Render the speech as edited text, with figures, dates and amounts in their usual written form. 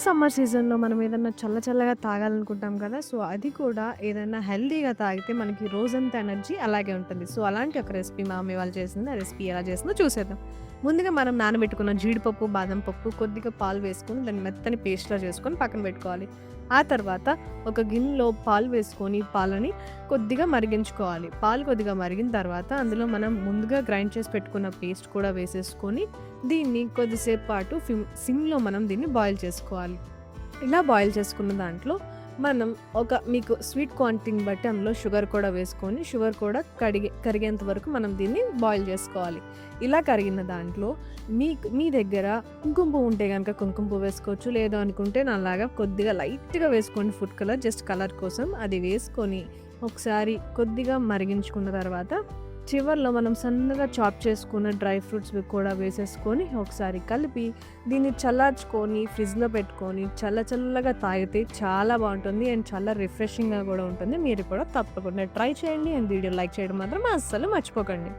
Summer సీజన్‌లో మనం ఏదన్నా చల్లగా తాగాలనుకుంటాం కదా! సో, అది కూడా ఏదైనా హెల్తీగా తాగితే మనకి రోజంతా ఎనర్జీ అలాగే ఉంటుంది. సో, అలాంటి ఒక రెసిపీ మా అమ్మయ్య వాళ్ళు చేసింది. ఆ రెసిపీ ఎలా చేసిందో చూసేద్దాం. ముందుగా మనం నానబెట్టుకున్న జీడిపప్పు, బాదం పప్పు, కొద్దిగా పాలు వేసుకొని దాన్ని మెత్తని పేస్ట్‌లా చేసుకొని పక్కన పెట్టుకోవాలి. ఆ తర్వాత ఒక గిన్నెలో పాలు వేసుకొని పాలని కొద్దిగా మరిగించుకోవాలి. పాలు కొద్దిగా మరిగిన తర్వాత అందులో మనం ముందుగా గ్రైండ్ చేసి పెట్టుకున్న పేస్ట్ కూడా వేసేసుకొని దీన్ని కొద్దిసేపు పాటు సిమ్‌లో మనం దీన్ని బాయిల్ చేసుకోవాలి. ఇలా బాయిల్ చేసుకున్న దాంట్లో మనం మీకు స్వీట్ క్వాంటిటీని బట్టి అందులో షుగర్ కూడా వేసుకొని, షుగర్ కూడా కరిగేంత వరకు మనం దీన్ని బాయిల్ చేసుకోవాలి. ఇలా కరిగిన దాంట్లో మీ దగ్గర కుంకుమ పువ్వు ఉంటే గనక కుంకుమ పువ్వు వేసుకోవచ్చు. లేదు అనుకుంటే నాలాగా కొద్దిగా లైట్‌గా వేసుకోండి ఫుడ్ కలర్ జస్ట్ కలర్ కోసం. అది వేసుకొని ఒకసారి కొద్దిగా మరిగించుకున్న తర్వాత చివర్లో మనం సన్నగా చాప్ చేసుకున్న డ్రై ఫ్రూట్స్‌వి కూడా వేసేసుకొని ఒకసారి కలిపి దీన్ని చల్లార్చుకొని ఫ్రిడ్జ్‌లో పెట్టుకొని చల్లగా తాగితే చాలా బావుంటుంది. అండ్ చాలా రిఫ్రెషింగ్‌గా కూడా ఉంటుంది. మీరు కూడా తప్పకుండా ట్రై చేయండి. అండ్ వీడియో లైక్ చేయడం మాత్రం అస్సలు మర్చిపోకండి.